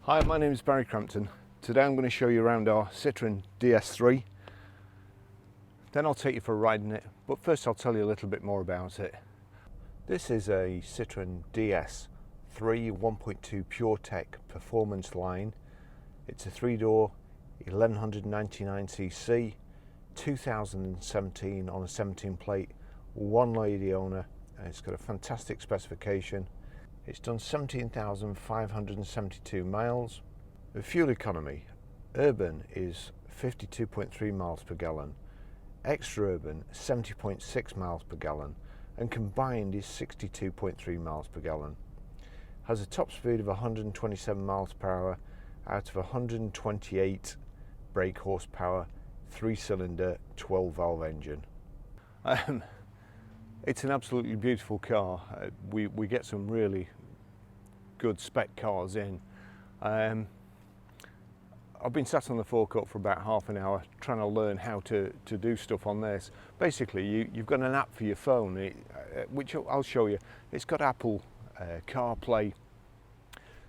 Hi, my name is Barry Crampton. Today I'm going to show you around our Citroen DS3. Then I'll take you for a ride in it, but first I'll tell you a little bit more about it. This is a Citroen DS3 1.2 PureTech performance line. It's a 3-door 1199cc 2017 on a 17 plate, one lady owner, and it's got a fantastic specification. It's done 17,572 miles. The fuel economy, urban is 52.3 miles per gallon, extra urban 70.6 miles per gallon, and combined is 62.3 miles per gallon. Has a top speed of 127 miles per hour out of 128 brake horsepower, 3-cylinder 12-valve engine. It's an absolutely beautiful car. We get some really good spec cars in. I've been sat on the forecourt for about half an hour trying to learn how to do stuff on this. Basically, you've got an app for your phone, which I'll show you. It's got Apple CarPlay,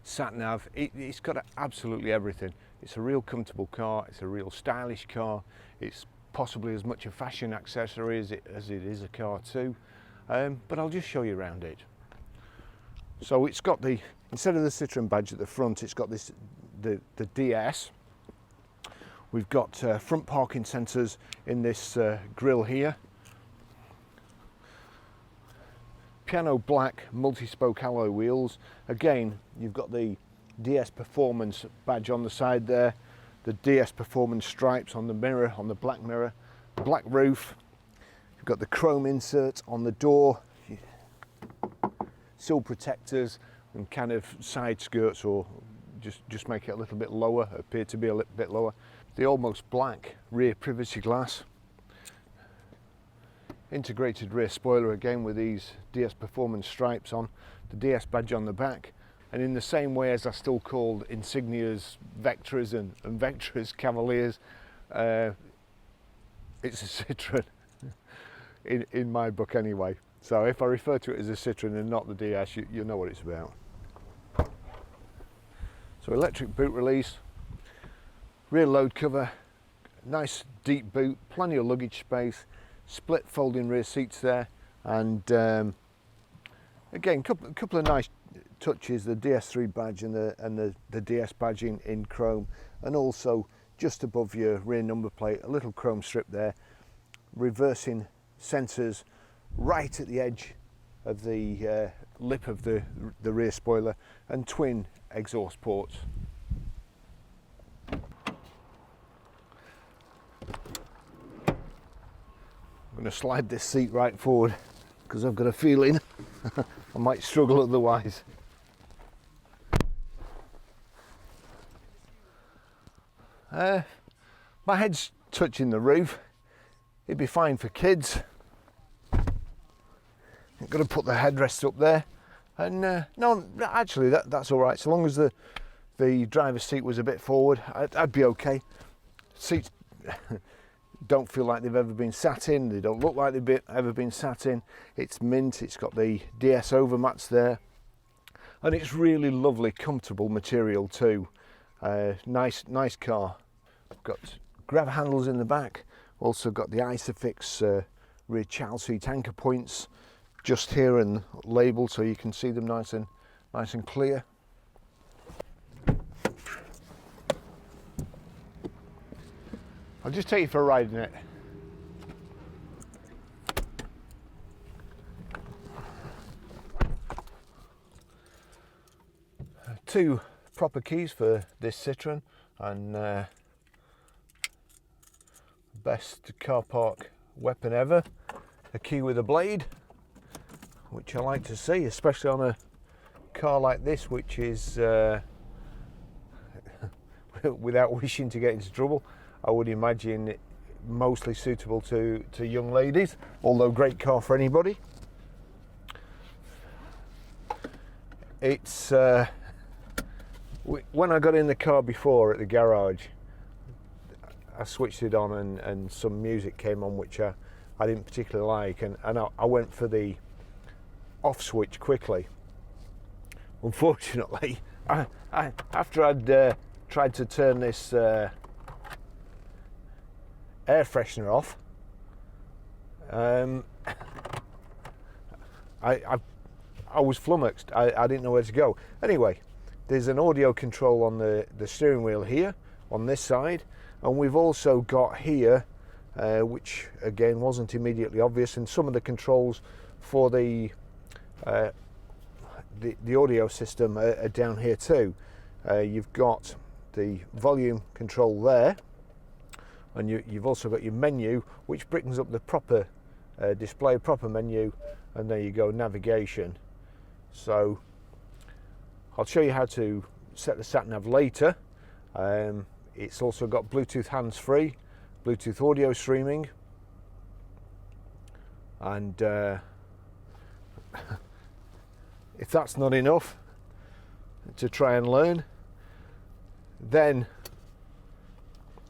sat-nav. It's got absolutely everything. It's a real comfortable car. It's a real stylish car. It's possibly as much a fashion accessory as it is a car too, but I'll just show you around it. So it's got instead of the Citroen badge at the front, it's got the DS. We've got front parking sensors in this grille here. Piano black multi-spoke alloy wheels. Again, you've got the DS Performance badge on the side there. The DS Performance stripes on the mirror, on the black mirror, black roof. You've got the chrome insert on the door, sill protectors and kind of side skirts, or just make it a little bit lower, appear to be a little bit lower. The almost black rear privacy glass. Integrated rear spoiler again with these DS Performance stripes on, the DS badge on the back. And in the same way as I still called Insignias Vectras and Vectras Cavaliers, it's a Citroen in my book anyway. So if I refer to it as a Citroen and not the DS, you know what it's about. So electric boot release, rear load cover, nice deep boot, plenty of luggage space, split folding rear seats there, and again, couple of nice touches, the DS3 badge and the DS badge in chrome, and also just above your rear number plate a little chrome strip there, reversing sensors right at the edge of the lip of the rear spoiler, and twin exhaust ports. I'm going to slide this seat right forward because I've got a feeling I might struggle otherwise. My head's touching the roof. It'd be fine for kids. I'm going to put the headrest up there, and no, actually that's all right. So long as the driver's seat was a bit forward, I'd be okay. Seats don't feel like they've ever been sat in. They don't look like they've ever been sat in. It's mint. It's got the DS overmats there, and it's really lovely, comfortable material too. Nice car. I've got grab handles in the back. Also got the Isofix rear child seat anchor points just here and labelled so you can see them nice and clear. I'll just take you for a ride in it. Two proper keys for this Citroen, and best car park weapon ever, a key with a blade, which I like to see, especially on a car like this, which is without wishing to get into trouble, I would imagine it mostly suitable to young ladies, although great car for anybody. It's when I got in the car before at the garage, I switched it on and some music came on which I didn't particularly like, and I went for the off switch quickly. Unfortunately, After I'd tried to turn this air freshener off, I was flummoxed. I didn't know where to go. Anyway, there's an audio control on the steering wheel here on this side, and we've also got here, which again wasn't immediately obvious, and some of the controls for the audio system are down here too. You've got the volume control there, and you've also got your menu, which brings up the proper display, proper menu, and there you go, navigation. So I'll show you how to set the sat nav later. It's also got Bluetooth hands-free, Bluetooth audio streaming, and if that's not enough to try and learn, then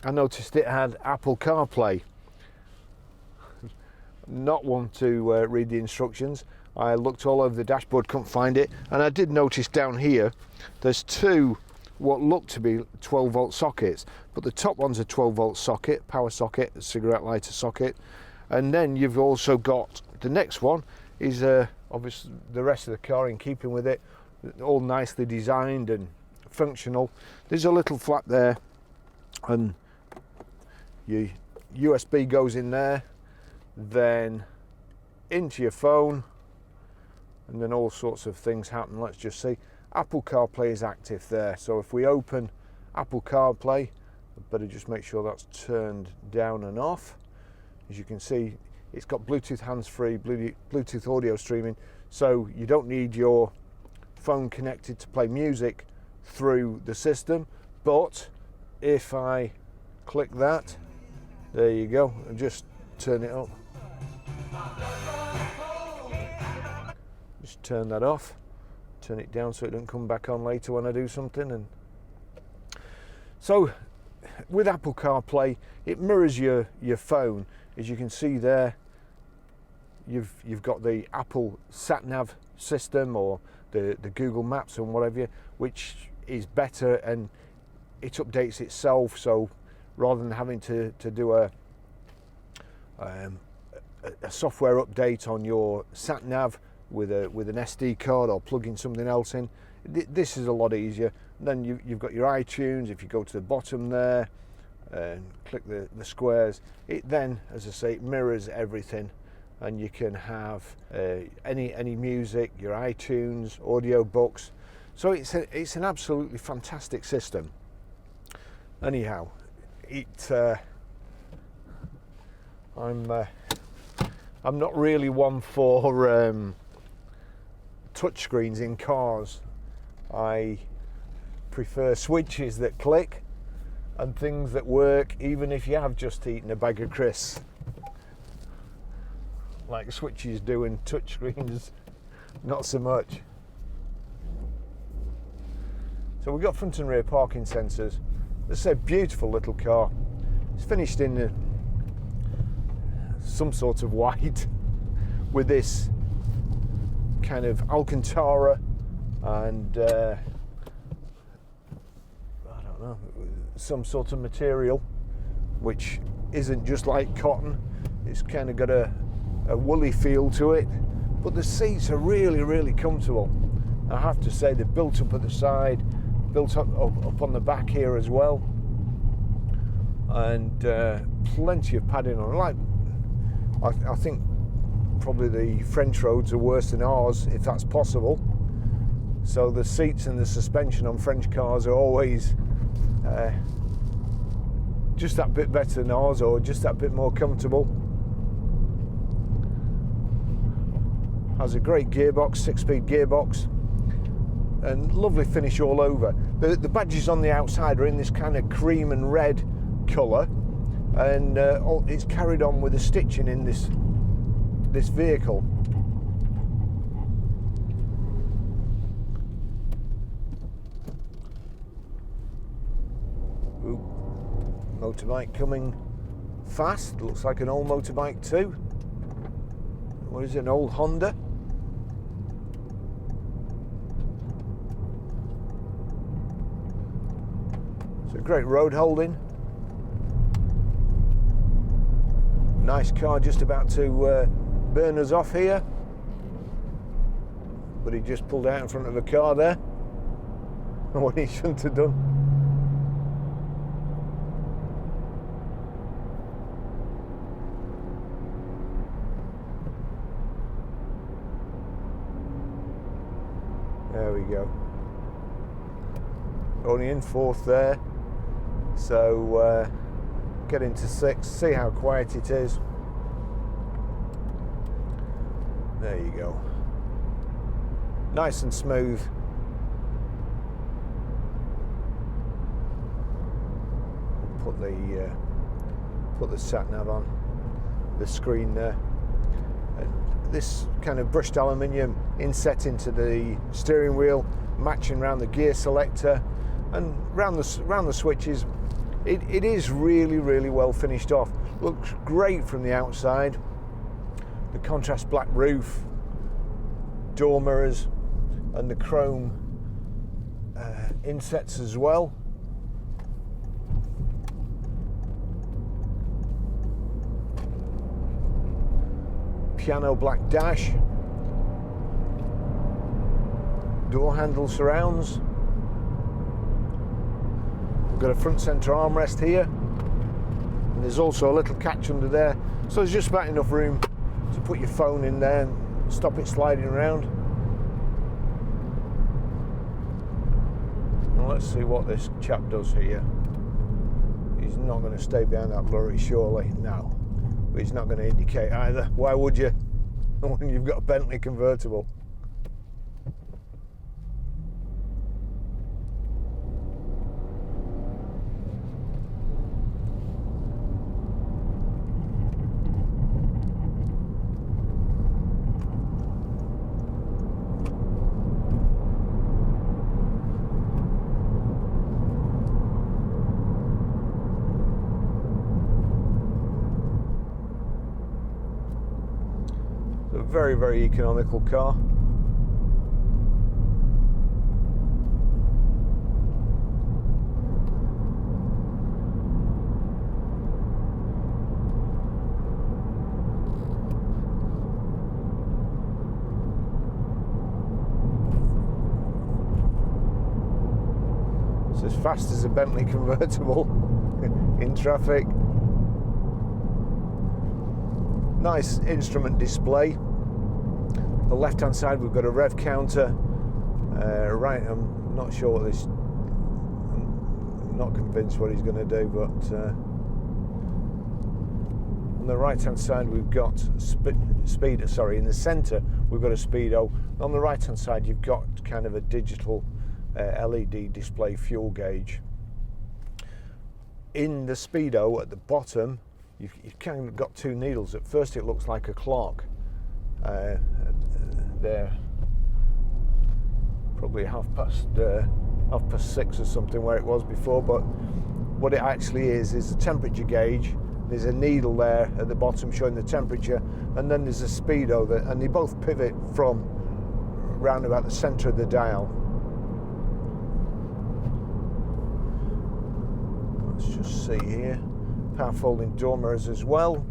I noticed it had Apple CarPlay. Not one to read the instructions. I looked all over the dashboard, couldn't find it, and I did notice down here there's two what look to be 12-volt sockets, but the top one's a 12-volt socket, power socket, a cigarette lighter socket, and then you've also got the next one is obviously the rest of the car in keeping with it, all nicely designed and functional. There's a little flap there, and your USB goes in there, then into your phone, and then all sorts of things happen. Let's just see. Apple CarPlay is active there, so if we open Apple CarPlay, I better just make sure that's turned down and off. As you can see, it's got Bluetooth hands-free, Bluetooth audio streaming, so you don't need your phone connected to play music through the system. But if I click that, there you go, and just turn it up. Just turn that off, turn it down so it doesn't come back on later when I do something. And so with Apple CarPlay, it mirrors your phone. As you can see there, you've got the Apple sat nav system, or the Google Maps and whatever, which is better, and it updates itself. So rather than having to do a software update on your sat nav with an SD card or plugging something else in, this is a lot easier. Then you've got your iTunes. If you go to the bottom there and click the squares, it then, as I say, it mirrors everything, and you can have any music, your iTunes, audio books. So it's an absolutely fantastic system. Anyhow, I'm not really one for touchscreens in cars. I prefer switches that click and things that work, even if you have just eaten a bag of crisps, like switches do, and touchscreens not so much. So we've got front and rear parking sensors. This is a beautiful little car. It's finished in some sort of white with this kind of Alcantara and I don't know, some sort of material which isn't just like cotton. It's kind of got a woolly feel to it, but the seats are really comfortable. I have to say, they're built up at the side, built up on the back here as well, and plenty of padding on. Like, I think probably the French roads are worse than ours, if that's possible. So the seats and the suspension on French cars are always just that bit better than ours, or just that bit more comfortable. Has a great gearbox, 6-speed gearbox, and lovely finish all over. The badges on the outside are in this kind of cream and red colour, and it's carried on with the stitching in this vehicle. Ooh, motorbike coming fast. Looks like an old motorbike too. What is it, an old Honda? It's a great road holding. Nice car just about to burn us off here. But he just pulled out in front of a car there. What he shouldn't have done. There we go. Only in fourth there. So get into sixth, see how quiet it is. There you go. Nice and smooth. Put the sat nav on the screen there. This kind of brushed aluminium inset into the steering wheel, matching around the gear selector and round the switches. It is really well finished off. Looks great from the outside. The contrast black roof, door mirrors, and the chrome insets as well. Piano black dash, door handle surrounds. We've got a front centre armrest here, and there's also a little catch under there, so there's just about enough room to put your phone in there and stop it sliding around. Now let's see what this chap does here. He's not going to stay behind that lorry, surely. No. But he's not going to indicate either. Why would you when you've got a Bentley convertible? Very economical car. It's as fast as a Bentley convertible in traffic. Nice instrument display. The left-hand side we've got a rev counter. Right, I'm not sure what this. I'm not convinced what he's going to do, but on the right-hand side we've got speed. Sorry, in the centre we've got a speedo. On the right-hand side you've got kind of a digital LED display fuel gauge. In the speedo at the bottom, you've kind of got two needles. At first it looks like a clock. There, probably half past 6 or something where it was before, but what it actually is a temperature gauge. There's a needle there at the bottom showing the temperature, and then there's a speedo and they both pivot from round about the centre of the dial. Let's just see here. Power folding door mirrors as well.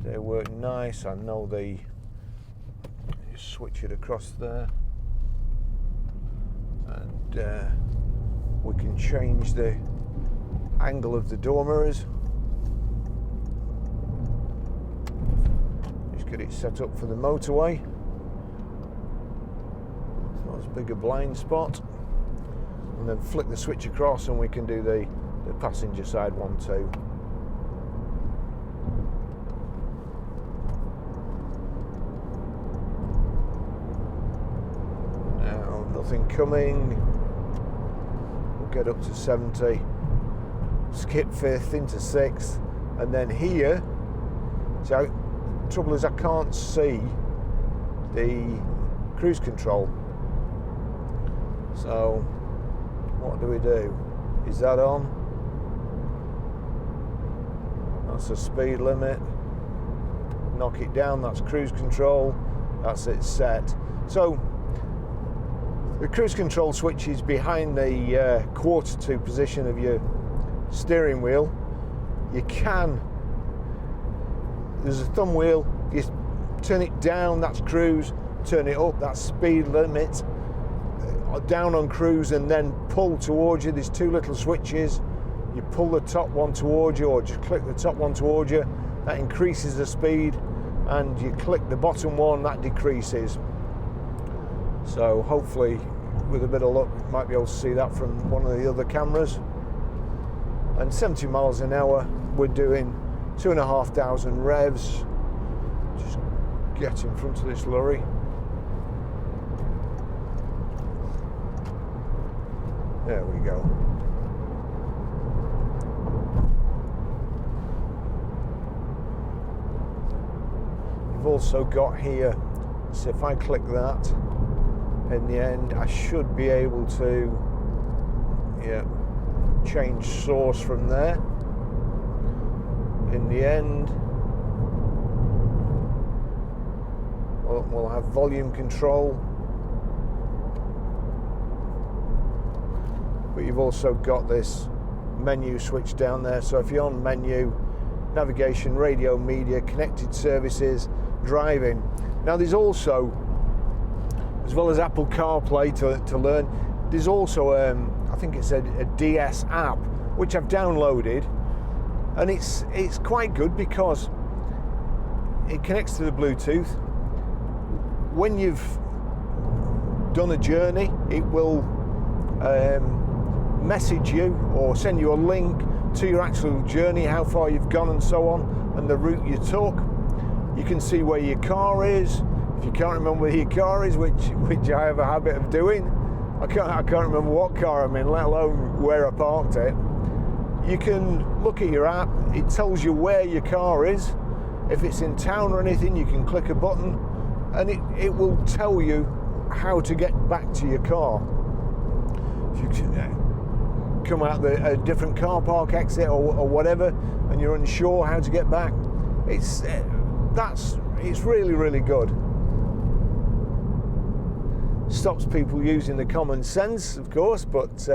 They work nice. I know they just switch it across there, and we can change the angle of the door mirrors. Just get it set up for the motorway. It's not as big a blind spot. And then flick the switch across and we can do the passenger side one too. Nothing coming. We'll get up to 70, skip fifth into sixth, and then here, so the trouble is I can't see the cruise control. So what do we do? Is that on? That's the speed limit. Knock it down, that's cruise control. That's it set. So The cruise control switch is behind the quarter to position of your steering wheel. You can, there's a thumb wheel, you turn it down, that's cruise, turn it up, that's speed limit, down on cruise, and then pull towards you. There's two little switches. You pull the top one towards you, or just click the top one towards you, that increases the speed, and you click the bottom one, that decreases. So hopefully, with a bit of luck, you might be able to see that from one of the other cameras. And 70 miles an hour, we're doing 2,500 revs. Just get in front of this lorry. There we go. You've also got here, so if I click that, in the end I should be able to change source from there. In the end we'll have volume control, but you've also got this menu switch down there. So if you're on menu, navigation, radio, media, connected services, driving. Now there's also, as well as Apple CarPlay to learn, there's also I think it's a DS app which I've downloaded, and it's quite good because it connects to the Bluetooth. When you've done a journey, it will message you or send you a link to your actual journey, how far you've gone and so on, and the route you took. You can see where your car is. If you can't remember where your car is, which I have a habit of doing, I can't remember what car I'm in, let alone where I parked it. You can look at your app, it tells you where your car is. If it's in town or anything, you can click a button and it will tell you how to get back to your car. If you come out a different car park exit or whatever, and you're unsure how to get back, it's really, really good. Stops people using the common sense, of course, but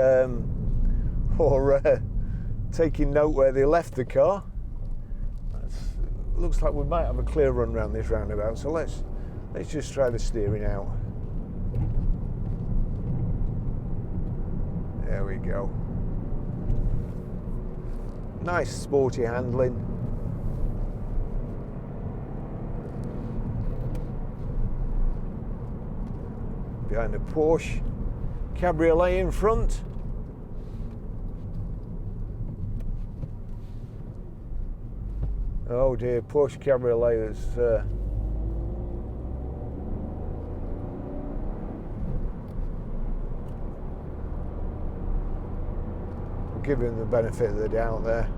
or taking note where they left the car. Looks like we might have a clear run around this roundabout, so let's just try the steering out. There we go. Nice sporty handling. Behind a Porsche Cabriolet in front. Oh dear, Porsche Cabriolet that's give him the benefit of the doubt there.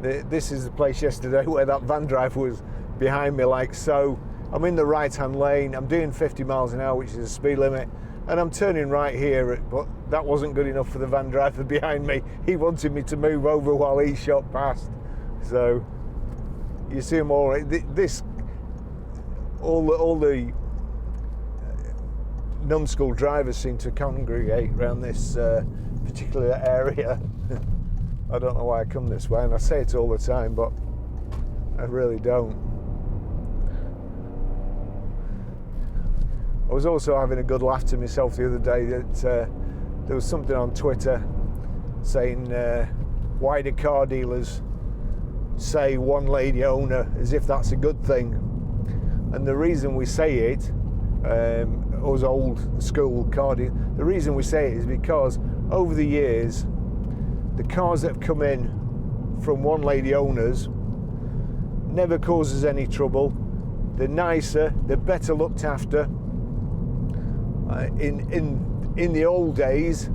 This is the place yesterday where that van driver was behind me like so. I'm in the right hand lane, I'm doing 50 miles an hour, which is the speed limit, and I'm turning right here, but that wasn't good enough for the van driver behind me. He wanted me to move over while he shot past. So you see them all. All the numbskull drivers seem to congregate around this particular area. I don't know why I come this way, and I say it all the time, but I really don't. I was also having a good laugh to myself the other day that there was something on Twitter saying why do car dealers say one lady owner as if that's a good thing? And the reason we say it, us old school car dealers, the reason we say it is because over the years the cars that have come in from one lady owners never causes any trouble. They're nicer, they're better looked after. In the old days,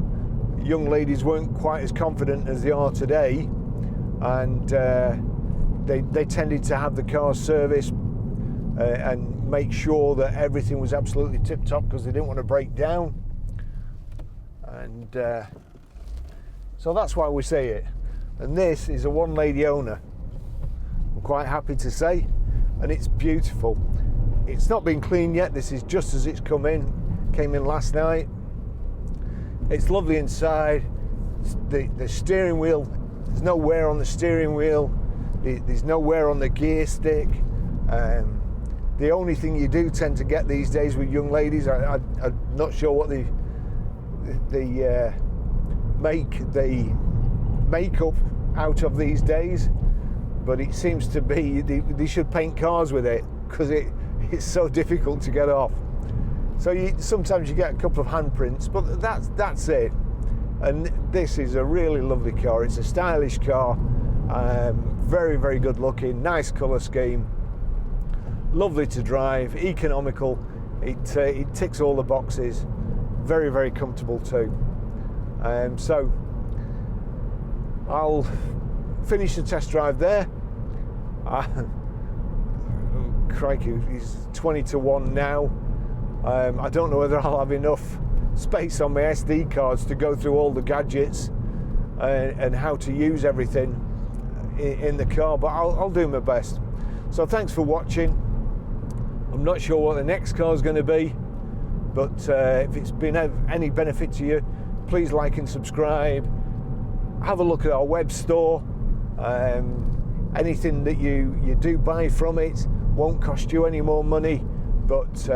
young ladies weren't quite as confident as they are today, and they tended to have the car serviced and make sure that everything was absolutely tip-top because they didn't want to break down. And so that's why we say it. And this is a one lady owner, I'm quite happy to say, and it's beautiful. It's not been cleaned yet. This is just as it's come in. Came in last night. It's lovely inside. The steering wheel, there's no wear on the steering wheel. There's no wear on the gear stick. The only thing you do tend to get these days with young ladies, I'm not sure what the makeup out of these days, but it seems to be they should paint cars with it, because it's so difficult to get off. So sometimes you get a couple of handprints, but that's it. And this is a really lovely car. It's a stylish car, very, very good looking, nice colour scheme, lovely to drive, economical. It ticks all the boxes, very, very comfortable too. So I'll finish the test drive there. Crikey, he's 20 to 1 now. I don't know whether I'll have enough space on my SD cards to go through all the gadgets and how to use everything in the car, but I'll do my best. So thanks for watching. I'm not sure what the next car is going to be, but if it's been of any benefit to you, please like and subscribe. Have a look at our web store. Anything that you do buy from it won't cost you any more money, but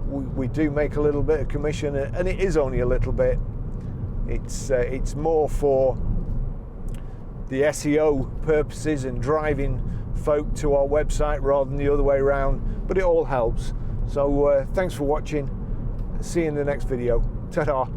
we do make a little bit of commission, and it is only a little bit. It's more for the SEO purposes and driving folk to our website rather than the other way around, but it all helps. So thanks for watching. See you in the next video. Ta-da.